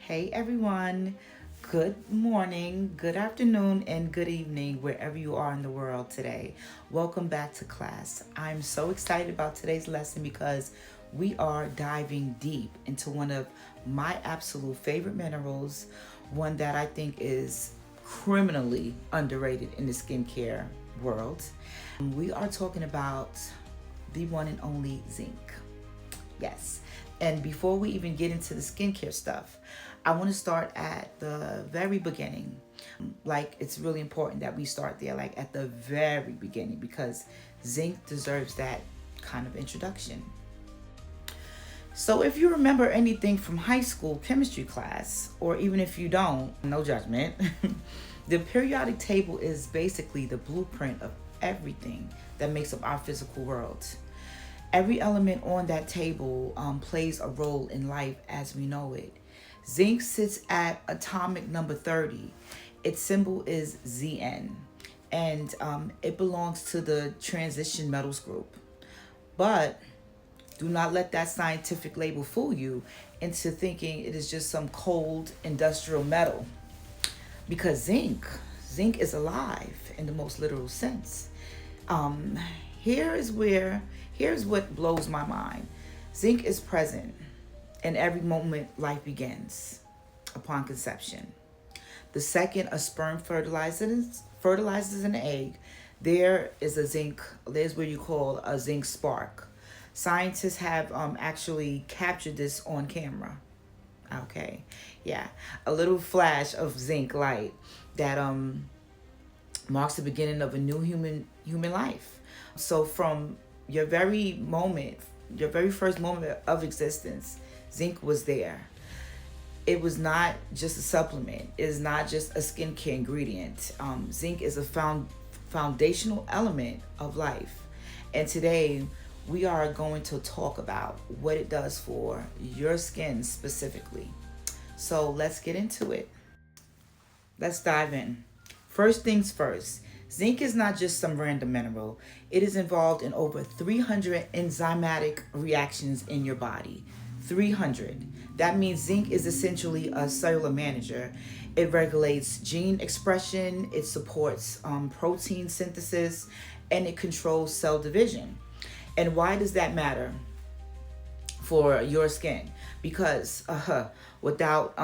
Hey everyone, good morning, good afternoon, and good evening wherever you are in the world today. Welcome back to class. I'm so excited about today's lesson because we are diving deep into one of my absolute favorite minerals, one that I think is criminally underrated in the skincare world. We are talking about the one and only zinc. Yes. And before we even get into the skincare stuff, I want to start at the very beginning. Like, it's really important that we start there, like at the very beginning, because zinc deserves that kind of introduction. So, if you remember anything from high school chemistry class, or even if you don't, no judgment, the periodic table is basically the blueprint of everything that makes up our physical world. Every element on that table plays a role in life as we know it. Zinc sits at atomic number 30. Its symbol is Zn, and it belongs to the transition metals group. But do not let that scientific label fool you into thinking it is just some cold industrial metal. Because zinc is alive in the most literal sense. Um, here is where Here's what blows my mind. Zinc is present in every moment life begins upon conception. The second a sperm fertilizes an egg, there's where you call a zinc spark. Scientists have actually captured this on camera. Okay, yeah, a little flash of zinc light that marks the beginning of a new human life. So from your very first moment of existence, zinc was there. It was not just a supplement. It is not just a skincare ingredient. Zinc is a foundational element of life. And today, we are going to talk about what it does for your skin specifically. So let's get into it. Let's dive in. First things first, zinc is not just some random mineral. It is involved in over 300 enzymatic reactions in your body. 300. That means zinc is essentially a cellular manager. It regulates gene expression, it supports protein synthesis, and it controls cell division. And why does that matter for your skin? Because without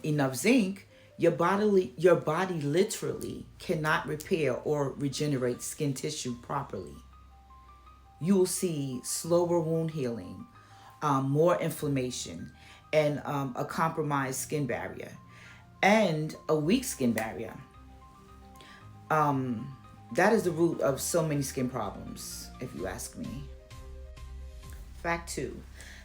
enough zinc, your body literally cannot repair or regenerate skin tissue properly. You will see slower wound healing, more inflammation, and a compromised skin barrier, and a weak skin barrier. That is the root of so many skin problems, if you ask me. Fact 2.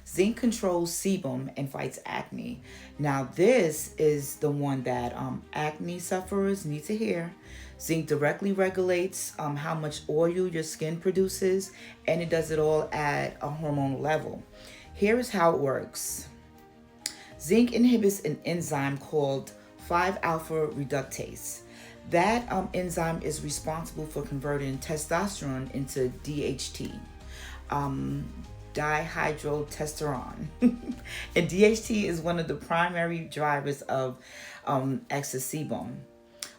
Zinc controls sebum and fights acne. Now, this is the one that acne sufferers need to hear. Zinc directly regulates how much oil your skin produces, and it does it all at a hormonal level. Here is how it works. Zinc inhibits an enzyme called 5-alpha reductase. That enzyme is responsible for converting testosterone into DHT. Dihydrotestosterone. And DHT is one of the primary drivers of excess sebum,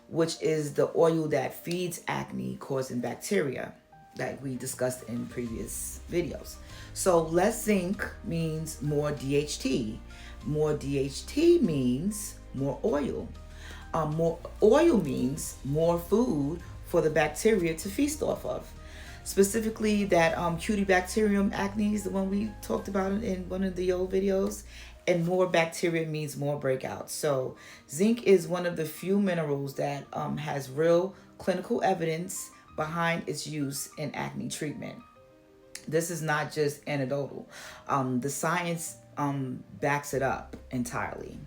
which is the oil that feeds acne causing bacteria that we discussed in previous videos. So less zinc means more DHT. More DHT means more oil. More oil means more food for the bacteria to feast off of. Specifically, that Cutibacterium acnes, the one we talked about in one of the old videos, and more bacteria means more breakouts. So zinc is one of the few minerals that has real clinical evidence behind its use in acne treatment. This is not just anecdotal. The science backs it up entirely.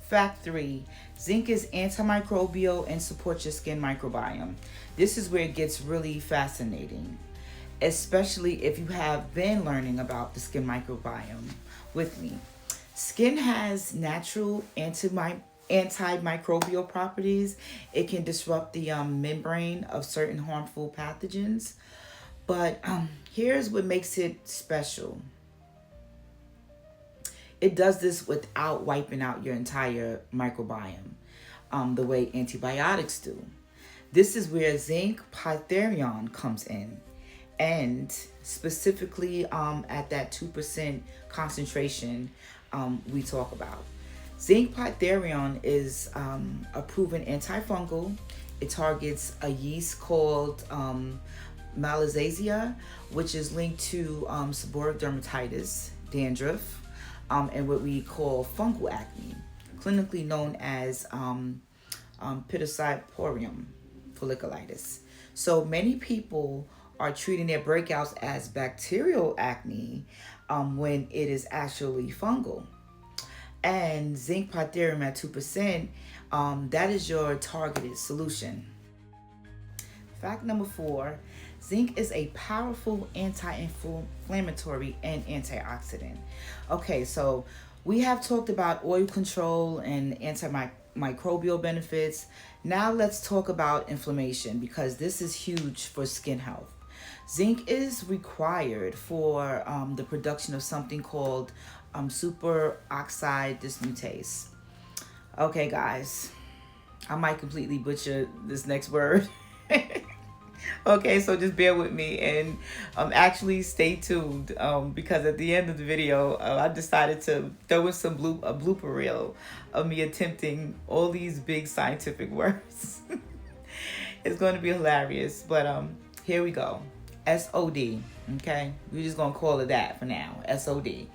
Fact 3, zinc is antimicrobial and supports your skin microbiome. This is where it gets really fascinating, especially if you have been learning about the skin microbiome with me. Skin has natural antimicrobial properties. It can disrupt the membrane of certain harmful pathogens. But here's what makes it special. it does this without wiping out your entire microbiome, the way antibiotics do. This is where zinc pytherion comes in, and specifically at that 2% concentration we talk about. Zinc pytherion is a proven antifungal. It targets a yeast called Malassezia, which is linked to seborrheic dermatitis, dandruff, and what we call fungal acne, clinically known as pityriasis folliculitis. So many people are treating their breakouts as bacterial acne when it is actually fungal. And zinc pytherium at 2%, that is your targeted solution. Fact number 4, zinc is a powerful anti-inflammatory and antioxidant. Okay, so we have talked about oil control and antimicrobial benefits. Now let's talk about inflammation, because this is huge for skin health. Zinc is required for the production of something called superoxide dismutase. Okay, guys, I might completely butcher this next word. Okay, so just bear with me and actually stay tuned because at the end of the video, I decided to throw in a blooper reel of me attempting all these big scientific words. It's going to be hilarious, but here we go. SOD, okay? We're just going to call it that for now, SOD,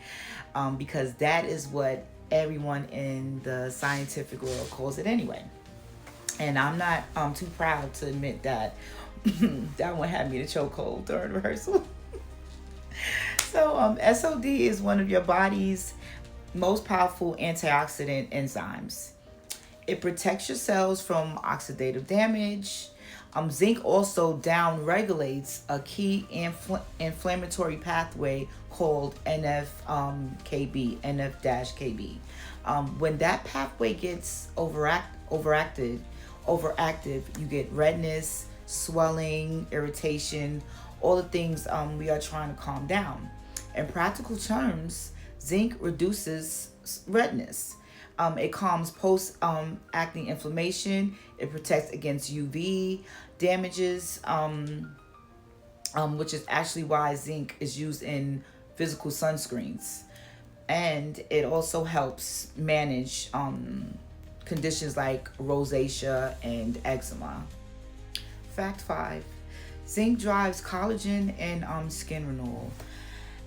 because that is what everyone in the scientific world calls it anyway. And I'm not too proud to admit that that one had me the chokehold during rehearsal. So SOD is one of your body's most powerful antioxidant enzymes. It protects your cells from oxidative damage. Zinc also down-regulates a key inflammatory pathway called NF-kB. When that pathway gets overactive, you get redness, swelling, irritation, all the things we are trying to calm down. In practical terms, zinc reduces redness. It calms post-acne inflammation. It protects against UV damages, which is actually why zinc is used in physical sunscreens. And it also helps manage conditions like rosacea and eczema. Fact 5, zinc drives collagen and skin renewal.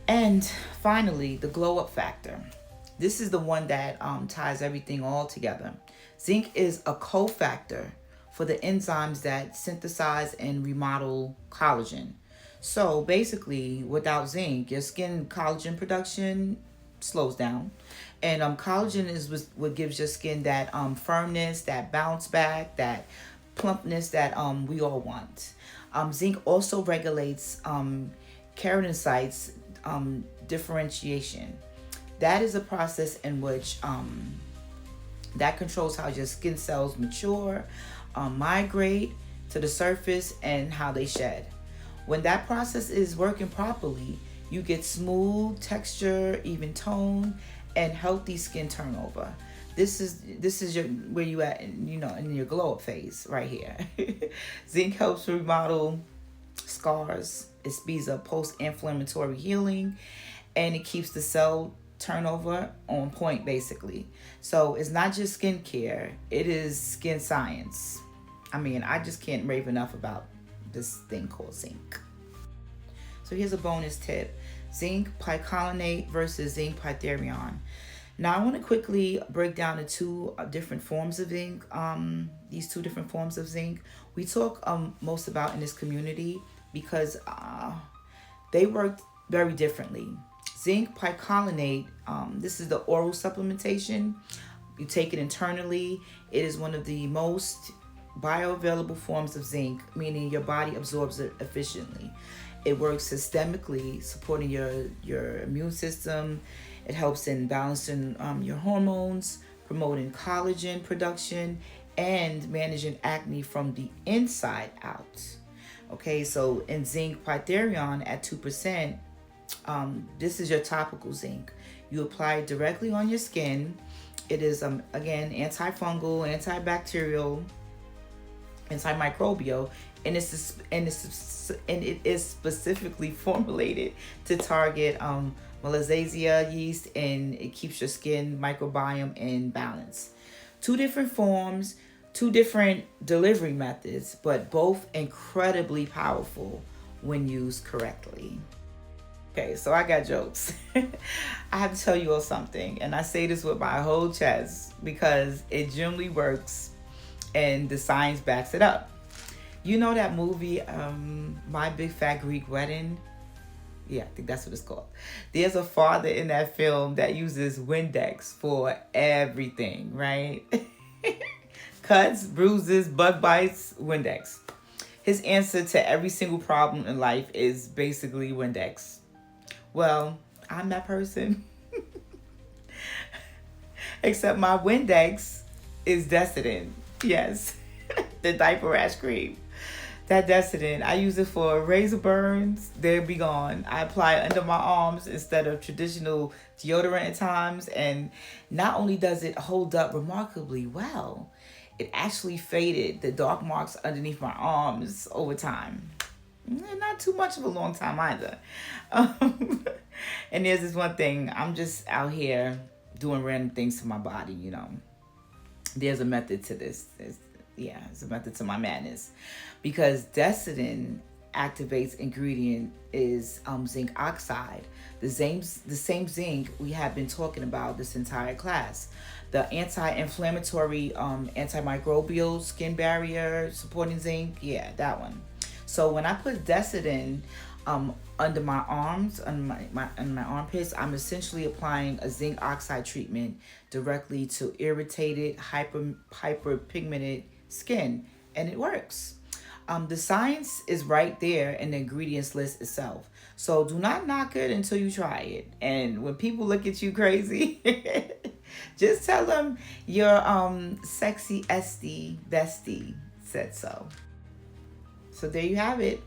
And finally, the glow up factor. This is the one that ties everything all together. Zinc is a cofactor for the enzymes that synthesize and remodel collagen. So basically, without zinc, your skin collagen production slows down. And collagen is what gives your skin that firmness, that bounce back, that plumpness that we all want. Zinc also regulates keratinocytes differentiation. That is a process in which that controls how your skin cells mature, migrate to the surface, and how they shed. When that process is working properly, you get smooth texture, even tone, and healthy skin turnover. This is where you at, in your glow up phase right here. Zinc helps remodel scars. It speeds up post-inflammatory healing, and it keeps the cell turnover on point, basically. So it's not just skincare, it is skin science. I mean, I just can't rave enough about this thing called zinc. So here's a bonus tip: zinc picolinate versus zinc pytherion. Now I want to quickly break down the two different forms of zinc. These two different forms of zinc we talk most about in this community because they work very differently. Zinc picolinate, this is the oral supplementation. You take it internally. It is one of the most bioavailable forms of zinc, meaning your body absorbs it efficiently. It works systemically, supporting your immune system. It helps in balancing your hormones, promoting collagen production, and managing acne from the inside out. Okay, so in zinc pytherion at 2%, this is your topical zinc. You apply it directly on your skin. It is again antifungal, antibacterial, antimicrobial, and it is specifically formulated to target Malassezia yeast, and it keeps your skin microbiome in balance. Two different forms, two different delivery methods, but both incredibly powerful when used correctly. Okay, so I got jokes. I have to tell you all something, and I say this with my whole chest because it generally works and the science backs it up. You know that movie, My Big Fat Greek Wedding? Yeah, I think that's what it's called. There's a father in that film that uses Windex for everything, right? Cuts, bruises, bug bites, Windex. His answer to every single problem in life is basically Windex. Well, I'm that person. Except my Windex is Desitin. Yes, the diaper rash cream. That Desitin, I use it for razor burns. They'll be gone. I apply it under my arms instead of traditional deodorant at times. And not only does it hold up remarkably well, it actually faded the dark marks underneath my arms over time. Not too much of a long time either. And there's this one thing. I'm just out here doing random things to my body, you know. There's a method to this. It's a method to my madness. Because Desitin activates ingredient is zinc oxide. The same zinc we have been talking about this entire class. The anti-inflammatory, antimicrobial, skin barrier supporting zinc. Yeah, that one. So when I put Desitin under my arms, under my armpits, I'm essentially applying a zinc oxide treatment directly to irritated, hyperpigmented skin, and it works. The science is right there in the ingredients list itself. So do not knock it until you try it. And when people look at you crazy, just tell them your sexy SD bestie said so. So there you have it.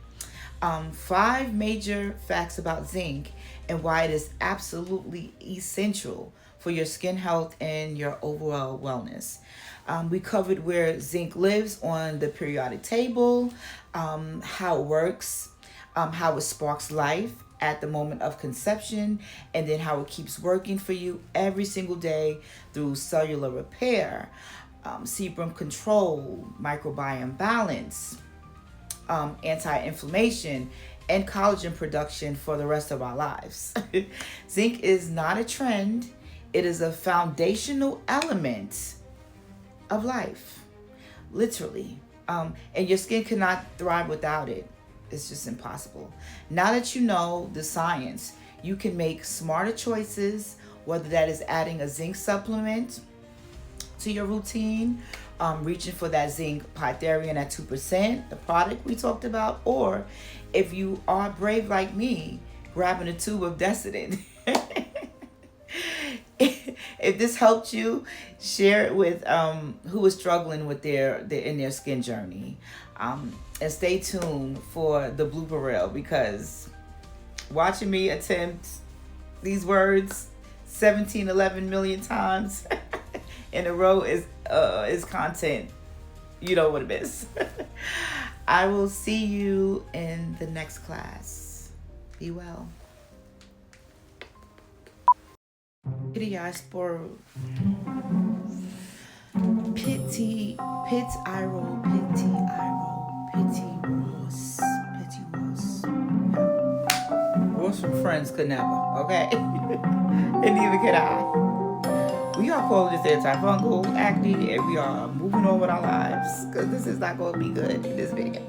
5 major facts about zinc and why it is absolutely essential for your skin health and your overall wellness. We covered where zinc lives on the periodic table, how it works, how it sparks life at the moment of conception, and then how it keeps working for you every single day through cellular repair, sebum control, microbiome balance, anti-inflammation, and collagen production for the rest of our lives. Zinc is not a trend. It is a foundational element of life, literally. And your skin cannot thrive without it. It's just impossible. Now that you know the science, you can make smarter choices, whether that is adding a zinc supplement to your routine, reaching for that zinc pytherian at 2%, the product we talked about, or if you are brave like me, grabbing a tube of Desitin. If this helped you, share it with who is struggling with their skin journey. And stay tuned for the blooper reel, because watching me attempt these words 11 million times in a row is content. You know what it is. I will see you in the next class. Be well. Diaspora pity eye roll, pity Ross. Ross from Friends could never, okay? And neither could I. We are calling this antifungal acne, and we are moving on with our lives, because this is not going to be good in this video.